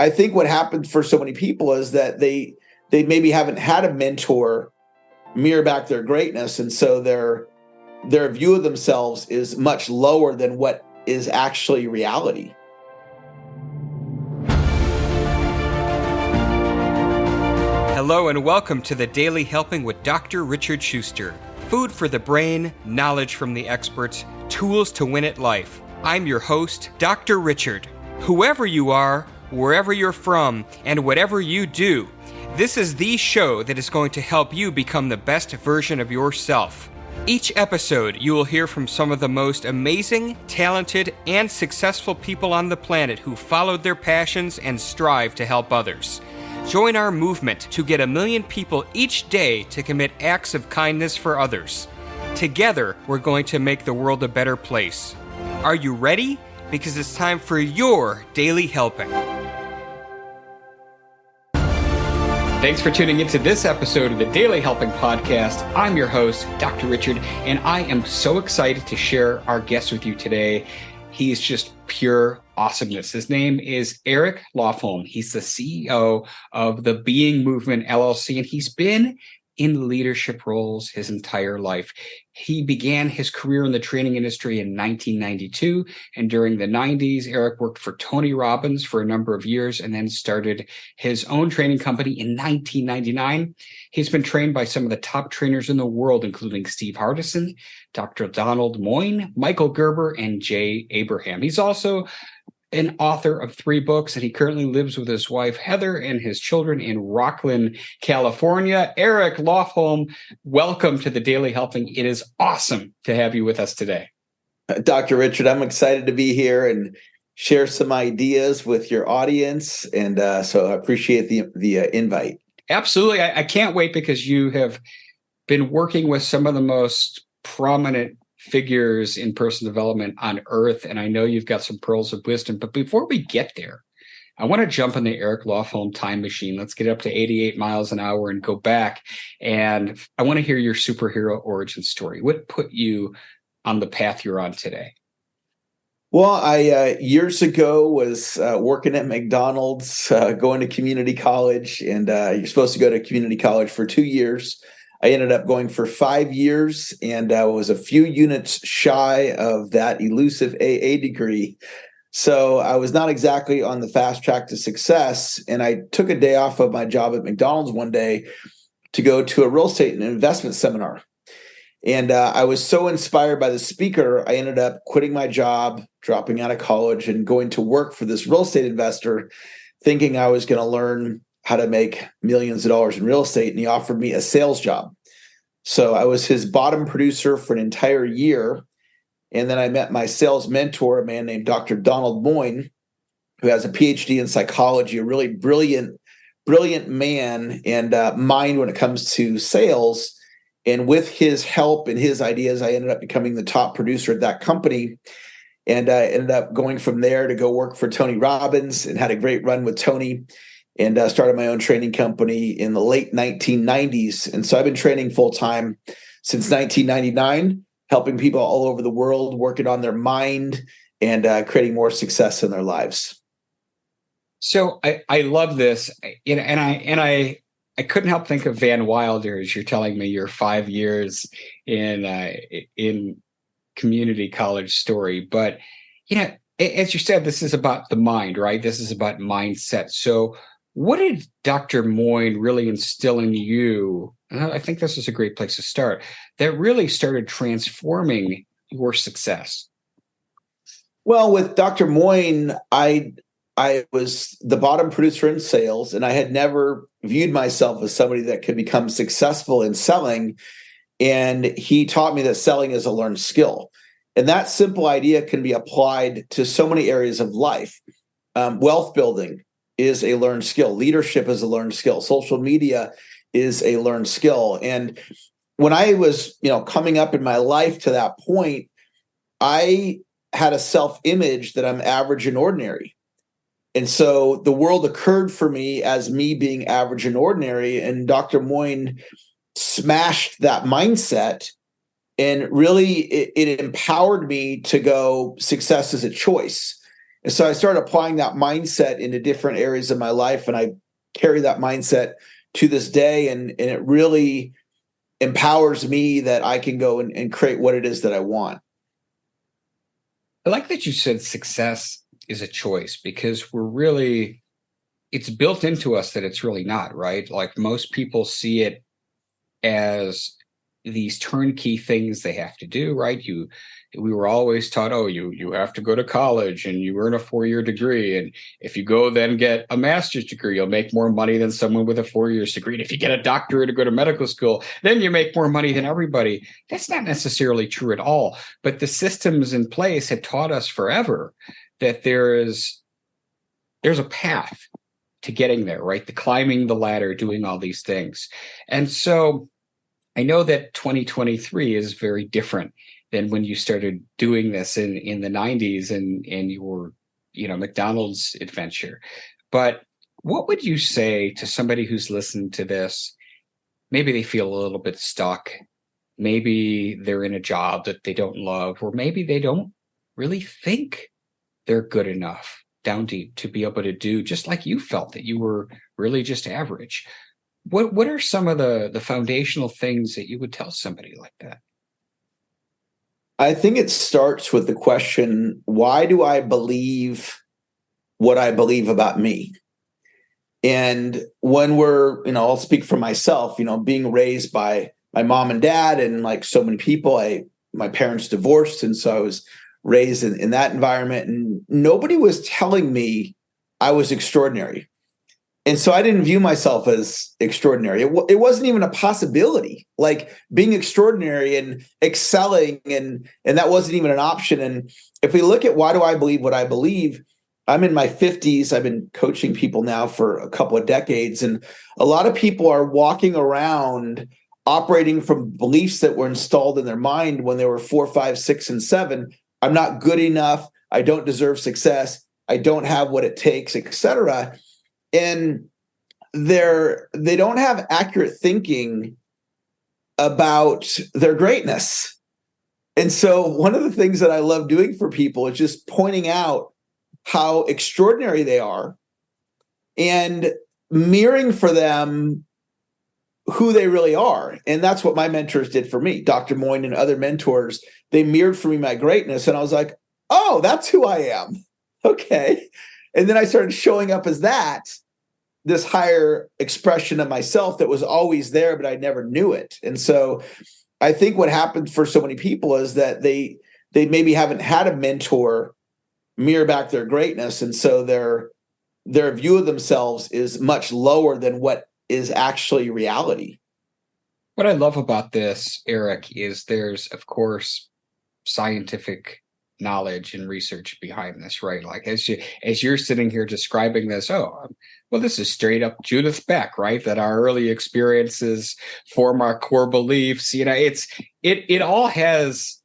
I think what happens for so many people is that they maybe haven't had a mentor mirror back their greatness. And so their view of themselves is much lower than what is actually reality. Hello and welcome to the Daily Helping with Dr. Richard Schuster. Food for the brain, knowledge from the experts, tools to win at life. I'm your host, Dr. Richard. Whoever you are, wherever you're from, and whatever you do, this is the show that is going to help you become the best version of yourself. Each episode, you will hear from some of the most amazing, talented, and successful people on the planet who followed their passions and strive to help others. Join our movement to get 1 million people each day to commit acts of kindness for others. Together, we're going to make the world a better place. Are you ready? Because it's time for your Daily Helping. Thanks for tuning into this episode of the Daily Helping Podcast. I'm your host, Dr. Richard, and I am so excited to share our guest with you today. He is just pure awesomeness. His name is Eric Lofholm. He's the CEO of the Being Movement LLC, and he's been in leadership roles his entire life. He began his career in the training industry in 1992, and during the 90s, Eric worked for Tony Robbins for a number of years and then started his own training company in 1999. He's been trained by some of the top trainers in the world, including Steve Hardison, Dr. Donald Boyne, Michael Gerber, and Jay Abraham. He's also an author of 3 books, and he currently lives with his wife, Heather, and his children in Rocklin, California. Eric Lofholm, welcome to the Daily Helping. It is awesome to have you with us today. Dr. Richard, I'm excited to be here and share some ideas with your audience. And so I appreciate the invite. Absolutely. I can't wait because you have been working with some of the most prominent figures in personal development on earth. And I know you've got some pearls of wisdom. But before we get there, I want to jump in the Eric Lofholm time machine. Let's get up to 88 miles an hour and go back. And I want to hear your superhero origin story. What put you on the path you're on today? Well, I years ago was working at McDonald's, going to community college, and you're supposed to go to community college for 2 years. I ended up going for 5 years, and I was a few units shy of that elusive AA degree. So I was not exactly on the fast track to success. And I took a day off of my job at McDonald's one day to go to a real estate and investment seminar. And I was so inspired by the speaker, I ended up quitting my job, dropping out of college, and going to work for this real estate investor, thinking I was going to learn how to make millions of dollars in real estate. And he offered me a sales job. So I was his bottom producer for an entire year. And then I met my sales mentor, a man named Dr. Donald Boyne, who has a PhD in psychology, a really brilliant man and mind when it comes to sales. And with his help and his ideas, I ended up becoming the top producer at that company. And I ended up going from there to go work for Tony Robbins and had a great run with Tony. And started my own training company in the late 1990s. And so I've been training full-time since 1999, helping people all over the world, working on their mind and creating more success in their lives. So I love this. And I couldn't help think of Van Wilder as you're telling me your 5 years in community college story. But, as you said, this is about the mind, right? This is about mindset. So what did Dr. Boyne really instill in you? And I think this is a great place to start. That really started transforming your success. Well, with Dr. Boyne, I was the bottom producer in sales, and I had never viewed myself as somebody that could become successful in selling. And he taught me that selling is a learned skill. And that simple idea can be applied to so many areas of life. Wealth building is a learned skill. Leadership is a learned skill. Social media is a learned skill. And when I was, coming up in my life to that point, I had a self-image that I'm average and ordinary. And so the world occurred for me as me being average and ordinary. And Dr. Boyne smashed that mindset. And really, it empowered me to go, success is a choice. And so I started applying that mindset into different areas of my life, and I carry that mindset to this day. And it really empowers me that I can go and create what it is that I want. I like that you said success is a choice, because it's built into us that it's really not, right? Like most people see it as these turnkey things they have to do, right? We were always taught, oh, you have to go to college and you earn a 4-year degree. And if you go then get a master's degree, you'll make more money than someone with a 4-year degree. And if you get a doctorate or go to medical school, then you make more money than everybody. That's not necessarily true at all. But the systems in place have taught us forever that there's a path to getting there, right? The climbing the ladder, doing all these things. And so I know that 2023 is very different than when you started doing this in the 90s and your, McDonald's adventure. But what would you say to somebody who's listened to this? Maybe they feel a little bit stuck. Maybe they're in a job that they don't love, or maybe they don't really think they're good enough down deep to be able to do just like you felt that you were really just average. What are some of the foundational things that you would tell somebody like that? I think it starts with the question, why do I believe what I believe about me? And when I'll speak for myself, being raised by my mom and dad, and like so many people, my parents divorced. And so I was raised in that environment, and nobody was telling me I was extraordinary. And so I didn't view myself as extraordinary. It wasn't even a possibility, like being extraordinary and excelling, and that wasn't even an option. And if we look at why do I believe what I believe, I'm in my 50s. I've been coaching people now for a couple of decades. And a lot of people are walking around operating from beliefs that were installed in their mind when they were 4, 5, 6, and 7. I'm not good enough. I don't deserve success. I don't have what it takes, etc. And they don't have accurate thinking about their greatness. And so one of the things that I love doing for people is just pointing out how extraordinary they are and mirroring for them who they really are. And that's what my mentors did for me. Dr. Boyne and other mentors, they mirrored for me my greatness. And I was like, oh, that's who I am. Okay. And then I started showing up as this higher expression of myself that was always there, but I never knew it. And so I think what happened for so many people is that they maybe haven't had a mentor mirror back their greatness. And so their view of themselves is much lower than what is actually reality. What I love about this, Eric, is there's, of course, scientific knowledge and research behind this, right? Like as you're sitting here describing this, this is straight up Judith Beck, right? That our early experiences form our core beliefs. It all has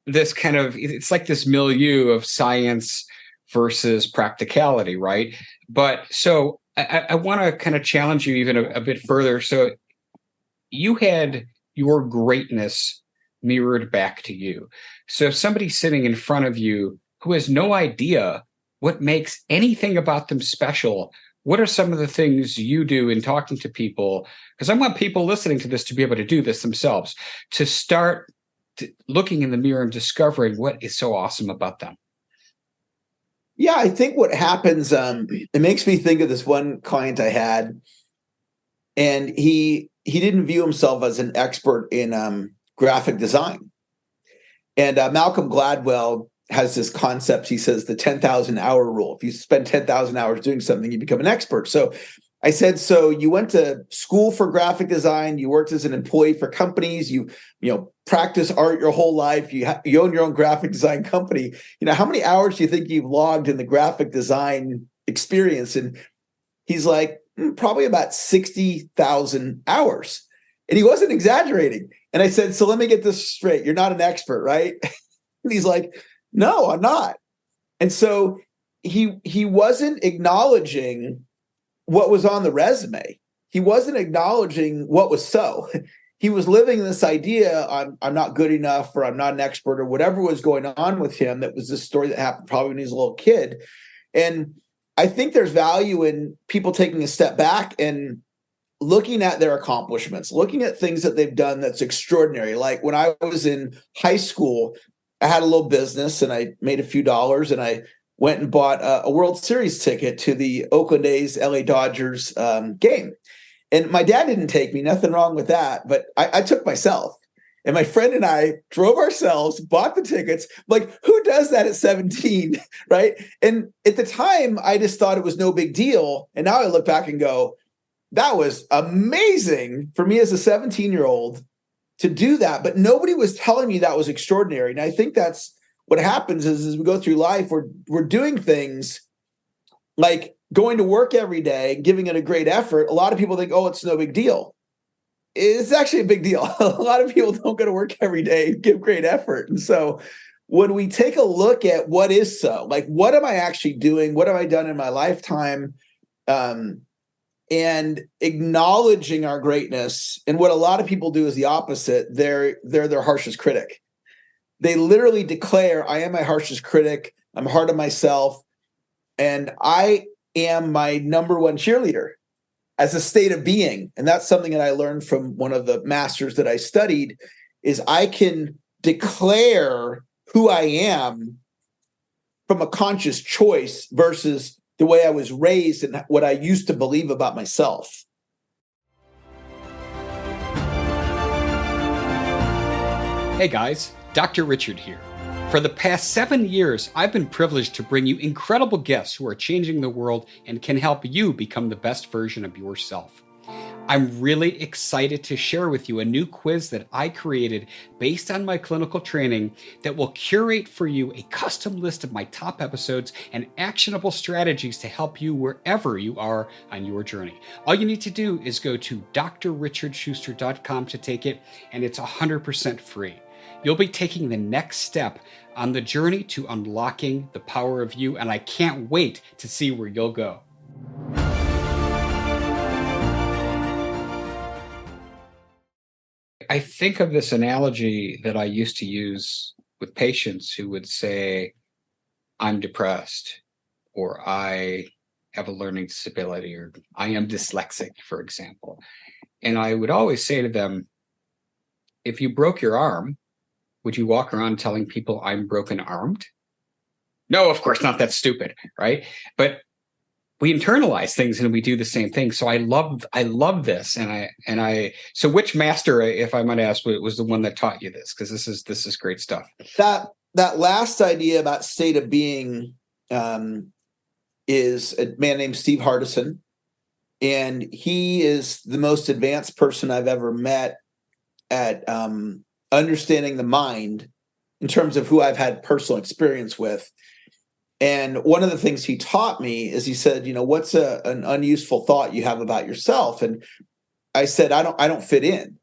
this kind of, it's like this milieu of science versus practicality, right? But so I want to kind of challenge you even a bit further. So you had your greatness mirrored back to you. So if somebody's sitting in front of you who has no idea what makes anything about them special, what are some of the things you do in talking to people? Because I want people listening to this to be able to do this themselves, to start looking in the mirror and discovering what is so awesome about them. Yeah, I think what happens, it makes me think of this one client I had, and he didn't view himself as an expert in graphic design. And Malcolm Gladwell has this concept. He says the 10,000 hour rule. If you spend 10,000 hours doing something, you become an expert. So I said, so you went to school for graphic design, you worked as an employee for companies, you practice art your whole life, you own your own graphic design company. How many hours do you think you've logged in the graphic design experience? And he's like, probably about 60,000 hours. And he wasn't exaggerating. And I said, so let me get this straight. You're not an expert, right? And he's like, no, I'm not. And so he wasn't acknowledging what was on the resume. He wasn't acknowledging what was so. he was living this idea, I'm not good enough, or I'm not an expert, or whatever was going on with him. That was this story that happened probably when he was a little kid. And I think there's value in people taking a step back and looking at their accomplishments, looking at things that they've done that's extraordinary. Like when I was in high school, I had a little business and I made a few dollars, and I went and bought a World Series ticket to the Oakland A's LA Dodgers game. And my dad didn't take me, nothing wrong with that, but I took myself. And my friend and I drove ourselves, bought the tickets. Like, who does that at 17, right? And at the time, I just thought it was no big deal. And now I look back and go, that was amazing for me as a 17-year-old to do that. But nobody was telling me that was extraordinary. And I think that's what happens is as we go through life, we're doing things like going to work every day, giving it a great effort. A lot of people think, oh, it's no big deal. It's actually a big deal. A lot of people don't go to work every day and give great effort. And so when we take a look at what is so, like, what am I actually doing? What have I done in my lifetime? And acknowledging our greatness. And what a lot of people do is the opposite. They're their harshest critic. They literally declare, I am my harshest critic. I'm hard on myself. And I am my number one cheerleader as a state of being. And that's something that I learned from one of the masters that I studied, is I can declare who I am from a conscious choice versus the way I was raised and what I used to believe about myself. Hey guys, Dr. Richard here. For the past 7 years, I've been privileged to bring you incredible guests who are changing the world and can help you become the best version of yourself. I'm really excited to share with you a new quiz that I created based on my clinical training that will curate for you a custom list of my top episodes and actionable strategies to help you wherever you are on your journey. All you need to do is go to drrichardschuster.com to take it, and it's 100% free. You'll be taking the next step on the journey to unlocking the power of you, and I can't wait to see where you'll go. I think of this analogy that I used to use with patients who would say, I'm depressed, or I have a learning disability, or I am dyslexic, for example. And I would always say to them, if you broke your arm, would you walk around telling people I'm broken armed? No, of course not. That's stupid, right? But we internalize things and we do the same thing. So I love this. So which master, if I might ask, was the one that taught you this? Because this is great stuff. That last idea about state of being is a man named Steve Hardison. And he is the most advanced person I've ever met at understanding the mind in terms of who I've had personal experience with. And one of the things he taught me is he said, what's an unuseful thought you have about yourself? And I said, I don't fit in.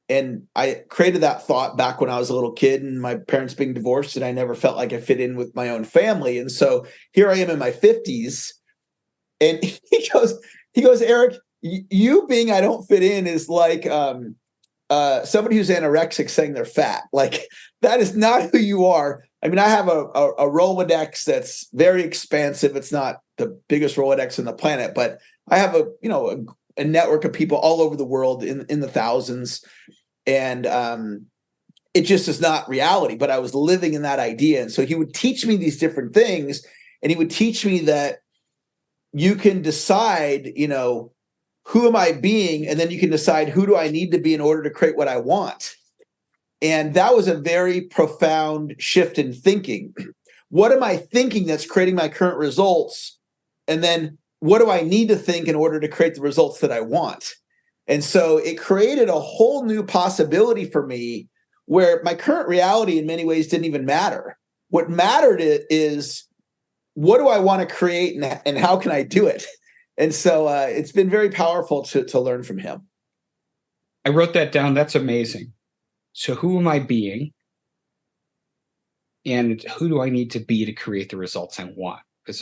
And I created that thought back when I was a little kid and my parents being divorced, and I never felt like I fit in with my own family. And so here I am in my 50s. And he goes, Eric, you being I don't fit in is like somebody who's anorexic saying they're fat. Like, that is not who you are. I mean, I have a Rolodex that's very expansive. It's not the biggest Rolodex on the planet, but I have a network of people all over the world in the thousands. And it just is not reality, but I was living in that idea. And so he would teach me these different things, and he would teach me that you can decide, who am I being? And then you can decide, who do I need to be in order to create what I want? And that was a very profound shift in thinking. What am I thinking that's creating my current results? And then what do I need to think in order to create the results that I want? And so it created a whole new possibility for me where my current reality in many ways didn't even matter. What mattered is, what do I want to create and how can I do it? And so it's been very powerful to learn from him. I wrote that down. That's amazing. So who am I being? And who do I need to be to create the results I want? Because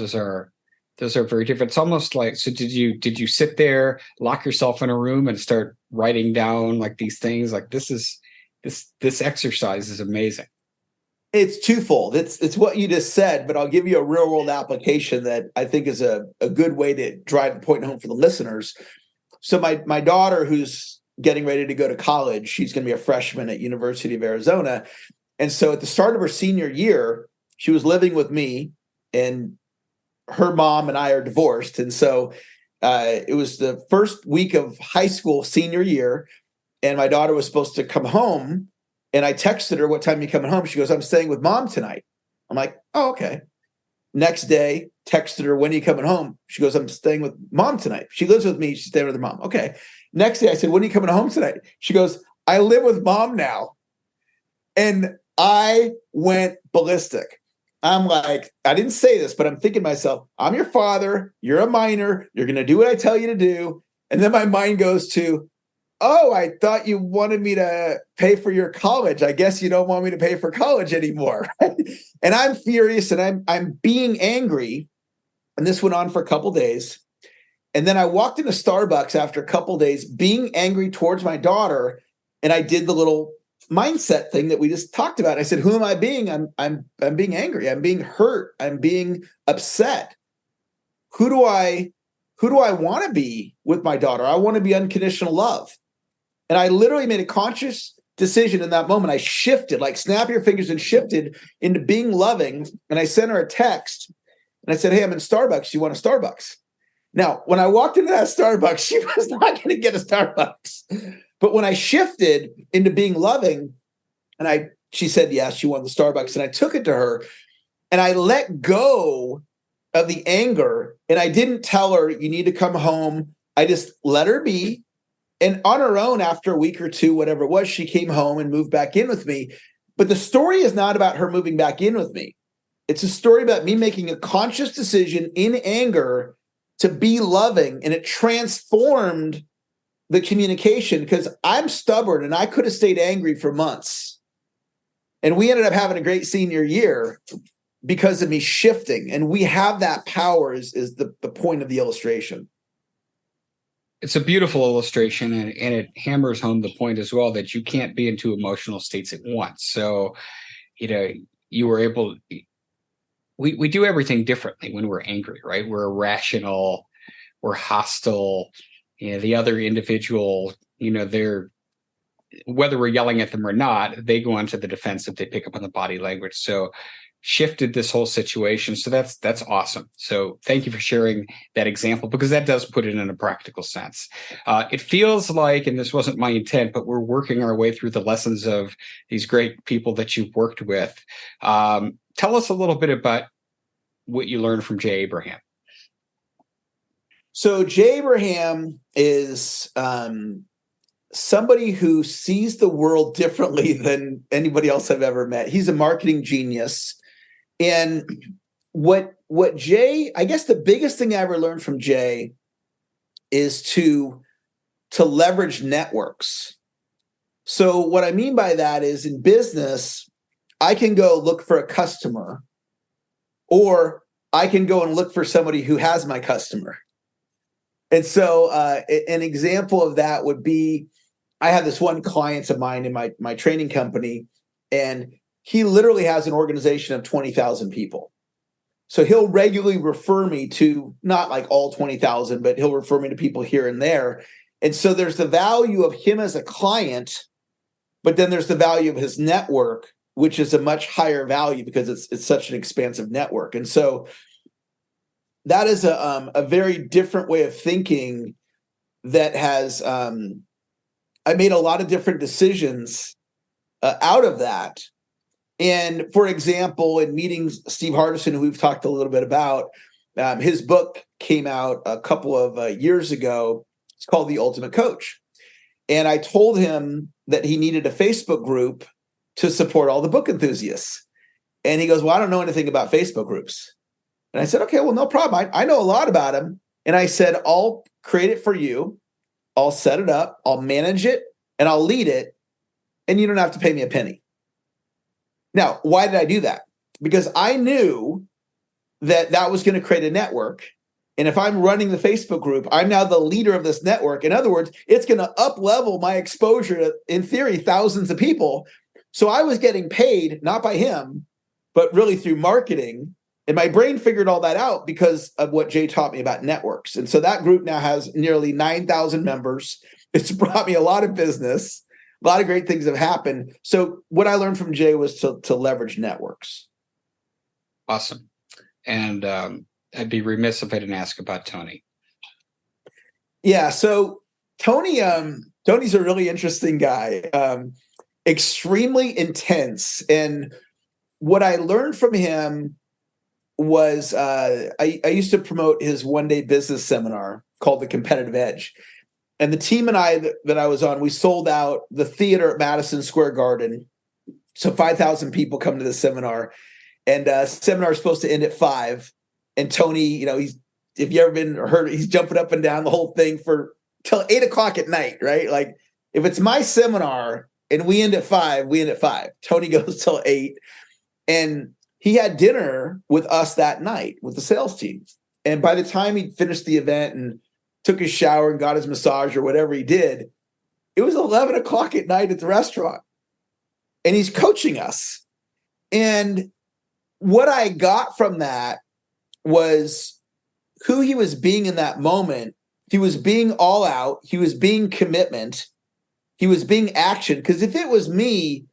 those are very different. It's almost like, so did you sit there, lock yourself in a room and start writing down like these things. Like this exercise is amazing. It's twofold. It's what you just said, but I'll give you a real world application that I think is a good way to drive the point home for the listeners. So my daughter, who's getting ready to go to college, she's going to be a freshman at University of Arizona. And so at the start of her senior year, she was living with me, and her mom and I are divorced. And so it was the first week of high school senior year, and my daughter was supposed to come home. And I texted her, "What time are you coming home?" She goes, "I'm staying with mom tonight." I'm like, "Oh, okay." Next day, texted her, "When are you coming home?" She goes, "I'm staying with mom tonight. She lives with me. She's staying with her mom." Okay. Next day, I said, "When are you coming home tonight?" She goes, "I live with mom now." And I went ballistic. I'm like, I didn't say this, but I'm thinking to myself, I'm your father. You're a minor. You're going to do what I tell you to do. And then my mind goes to, oh, I thought you wanted me to pay for your college. I guess you don't want me to pay for college anymore. And I'm furious, and I'm being angry. And this went on for a couple of days. And then I walked into Starbucks after a couple of days being angry towards my daughter. And I did the little mindset thing that we just talked about. I said, who am I being? I'm being angry. I'm being hurt. I'm being upset. Who do I want to be with my daughter? I want to be unconditional love. And I literally made a conscious decision in that moment. I shifted, like snap your fingers, and shifted into being loving. And I sent her a text, and I said, "Hey, I'm in Starbucks. Do you want a Starbucks?" Now, when I walked into that Starbucks, she was not going to get a Starbucks. But when I shifted into being loving, and she said yes, she wanted the Starbucks, and I took it to her, and I let go of the anger, and I didn't tell her, "You need to come home." I just let her be. And on her own, after a week or two, whatever it was, she came home and moved back in with me. But the story is not about her moving back in with me. It's a story about me making a conscious decision in anger to be loving. And it transformed the communication, because I'm stubborn and I could have stayed angry for months. And we ended up having a great senior year because of me shifting. And we have that power is the point of the illustration. It's a beautiful illustration, and it hammers home the point as well that you can't be in two emotional states at once. So, you were able. We do everything differently when we're angry, right? We're irrational, we're hostile. The other individual, they're, whether we're yelling at them or not, they go onto the defensive. They pick up on the body language. So shifted this whole situation. So that's awesome. So thank you for sharing that example, because that does put it in a practical sense. It feels like, and this wasn't my intent, but we're working our way through the lessons of these great people that you've worked with. Tell us a little bit about what you learned from Jay Abraham. So Jay Abraham is somebody who sees the world differently than anybody else I've ever met. He's a marketing genius. And what Jay, I guess the biggest thing I ever learned from Jay is to leverage networks. So what I mean by that is, in business, I can go look for a customer, or I can go and look for somebody who has my customer. And so an example of that would be, I have this one client of mine in my training company, and he literally has an organization of 20,000 people. So he'll regularly refer me to, not like all 20,000, but he'll refer me to people here and there. And so there's the value of him as a client, but then there's the value of his network, which is a much higher value because it's such an expansive network. And so that is a very different way of thinking that has, I made a lot of different decisions out of that. And for example, in meeting Steve Hardison, who we've talked a little bit about, his book came out a couple of years ago. It's called The Ultimate Coach. And I told him that he needed a Facebook group to support all the book enthusiasts. And he goes, "Well, I don't know anything about Facebook groups." And I said, "Okay, well, no problem. I know a lot about them." And I said, "I'll create it for you. I'll set it up. I'll manage it, and I'll lead it. And you don't have to pay me a penny." Now, why did I do that? Because I knew that was going to create a network. And if I'm running the Facebook group, I'm now the leader of this network. In other words, it's going to up level my exposure to, in theory, thousands of people. So I was getting paid, not by him, but really through marketing. And my brain figured all that out because of what Jay taught me about networks. And so that group now has nearly 9,000 members. It's brought me a lot of business. A lot of great things have happened. So what I learned from Jay was to leverage networks. Awesome. And I'd be remiss if I didn't ask about Tony. Yeah. So Tony's a really interesting guy, extremely intense. And what I learned from him was I used to promote his one-day business seminar called The Competitive Edge. And the team and I that I was on, we sold out the theater at Madison Square Garden. So 5,000 people come to the seminar. And seminar is supposed to end at 5. And Tony, he's, if you ever been or heard, he's jumping up and down the whole thing for till 8 o'clock at night, right? Like if it's my seminar and we end at 5, we end at 5. Tony goes till 8. And he had dinner with us that night with the sales team. And by the time he finished the event and took his shower and got his massage or whatever he did, it was 11 o'clock at night at the restaurant. And he's coaching us. And what I got from that was who he was being in that moment. He was being all out. He was being commitment. He was being action. Because if it was me,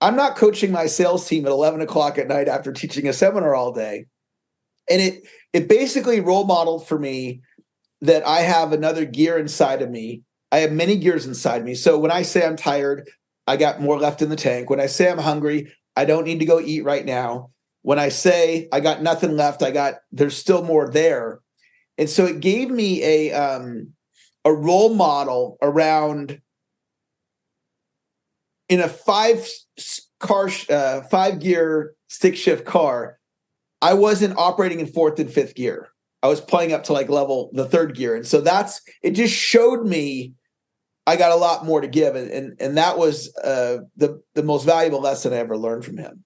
I'm not coaching my sales team at 11 o'clock at night after teaching a seminar all day. And it basically role modeled for me that I have another gear inside of me. I have many gears inside me. So when I say I'm tired, I got more left in the tank. When I say I'm hungry, I don't need to go eat right now. When I say I got nothing left, there's still more there. And so it gave me a role model around in a 5-gear stick shift car. I wasn't operating in 4th and 5th gear. I was playing up to like the 3rd gear. And so it just showed me I got a lot more to give. And that was the most valuable lesson I ever learned from him.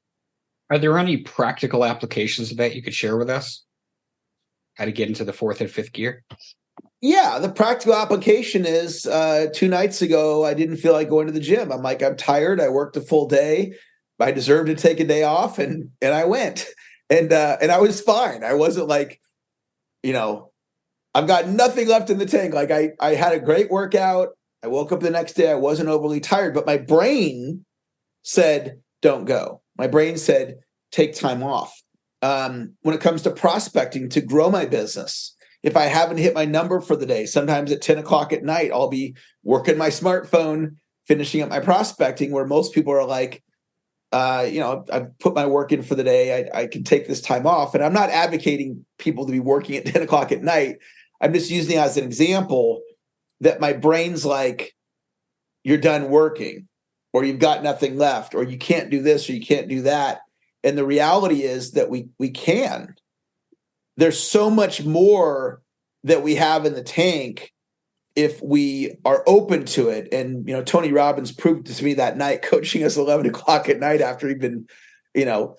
Are there any practical applications of that you could share with us? How to get into the 4th and 5th gear? Yeah, the practical application is 2 nights ago, I didn't feel like going to the gym. I'm tired. I worked a full day. I deserved to take a day off, and I went. And I was fine. I wasn't like, I've got nothing left in the tank. Like I had a great workout. I woke up the next day. I wasn't overly tired, but my brain said, don't go. My brain said, take time off. When it comes to prospecting to grow my business, if I haven't hit my number for the day, sometimes at 10 o'clock at night, I'll be working my smartphone, finishing up my prospecting, where most people are like, I've put my work in for the day. I can take this time off. And I'm not advocating people to be working at 10 o'clock at night. I'm just using it as an example that my brain's like, you're done working, or you've got nothing left, or you can't do this, or you can't do that. And the reality is that we can. There's so much more that we have in the tank if we are open to it. And, Tony Robbins proved it to me that night, coaching us 11 o'clock at night after he'd been,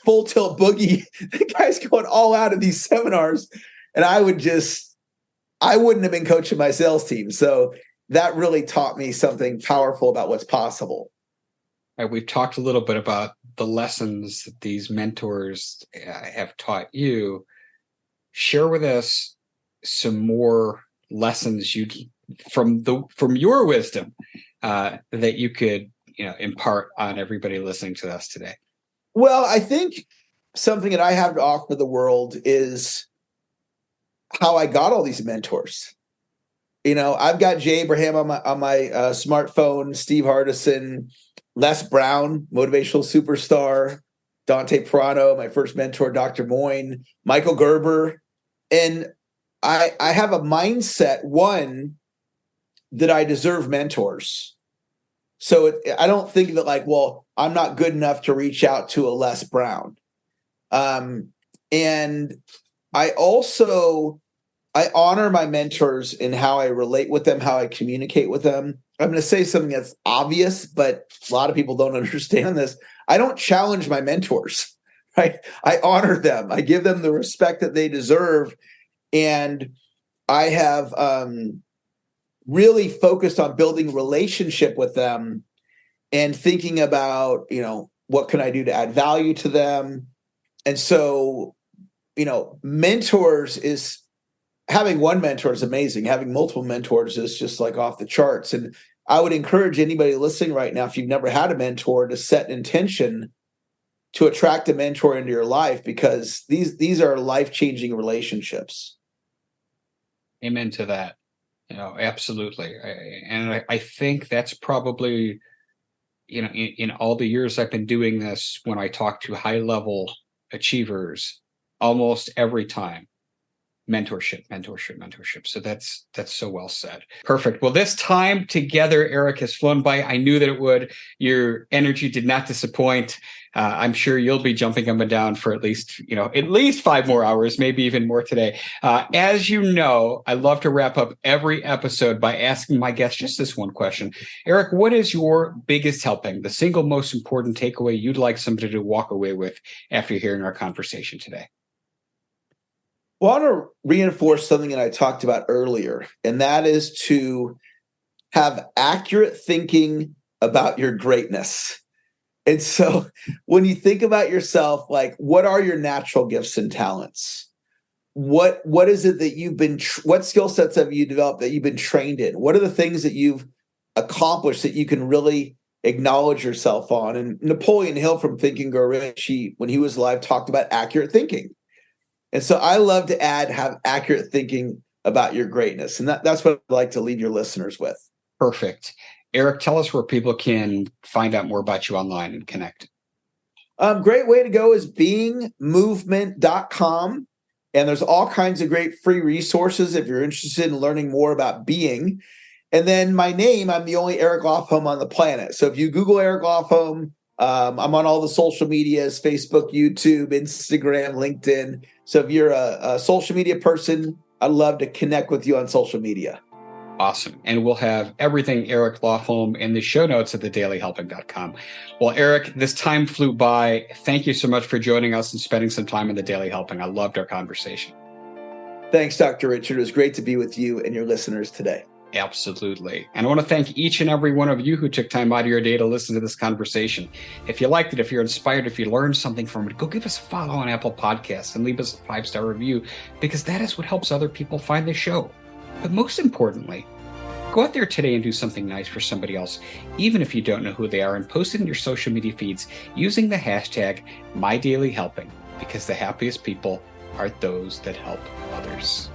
full tilt boogie. The guy's going all out of these seminars. And I wouldn't have been coaching my sales team. So that really taught me something powerful about what's possible. We've talked a little bit about the lessons that these mentors have taught you. Share with us some more lessons from your wisdom that you could impart on everybody listening to us today. Well, I think something that I have to offer the world is how I got all these mentors. I've got Jay Abraham on my smartphone, Steve Hardison, Les Brown, motivational superstar, Dante Perano, my first mentor, Dr. Boyne, Michael Gerber. And I have a mindset, one, that I deserve mentors. So I don't think of it like, well, I'm not good enough to reach out to a Les Brown. And I honor my mentors in how I relate with them, how I communicate with them. I'm going to say something that's obvious, but a lot of people don't understand this. I don't challenge my mentors, right? I honor them. I give them the respect that they deserve. And I have really focused on building relationship with them and thinking about, what can I do to add value to them? And so, having one mentor is amazing. Having multiple mentors is just like off the charts. And I would encourage anybody listening right now, if you've never had a mentor, to set an intention to attract a mentor into your life, because these are life-changing relationships. Amen to that. Absolutely. I think that's probably, in all the years I've been doing this, when I talk to high-level achievers, almost every time, mentorship. So that's so well said. Perfect. Well, this time together, Eric, has flown by. I knew that it would. Your energy did not disappoint. I'm sure you'll be jumping up and down for at least 5 more hours, maybe even more today. As you know, I love to wrap up every episode by asking my guests just this one question. Eric, what is your biggest helping, the single most important takeaway you'd like somebody to walk away with after hearing our conversation today? Well, I want to reinforce something that I talked about earlier, and that is to have accurate thinking about your greatness. And so when you think about yourself, like, what are your natural gifts and talents? What is it that what skill sets have you developed that you've been trained in? What are the things that you've accomplished that you can really acknowledge yourself on? And Napoleon Hill from Think and Grow Rich, when he was alive, talked about accurate thinking. And so I love to have accurate thinking about your greatness. And that's what I'd like to leave your listeners with. Perfect. Eric, tell us where people can find out more about you online and connect. Great way to go is beingmovement.com. And there's all kinds of great free resources if you're interested in learning more about being. And then my name, I'm the only Eric Lofholm on the planet. So if you Google Eric Lofholm, I'm on all the social medias, Facebook, YouTube, Instagram, LinkedIn. So if you're a social media person, I'd love to connect with you on social media. Awesome. And we'll have everything Eric Lofholm in the show notes at thedailyhelping.com. Well, Eric, this time flew by. Thank you so much for joining us and spending some time in the Daily Helping. I loved our conversation. Thanks, Dr. Richard. It was great to be with you and your listeners today. Absolutely. And I want to thank each and every one of you who took time out of your day to listen to this conversation. If you liked it, if you're inspired, if you learned something from it, go give us a follow on Apple Podcasts and leave us a 5-star review, because that is what helps other people find the show. But most importantly, go out there today and do something nice for somebody else, even if you don't know who they are, and post it in your social media feeds using the hashtag #MyDailyHelping, because the happiest people are those that help others.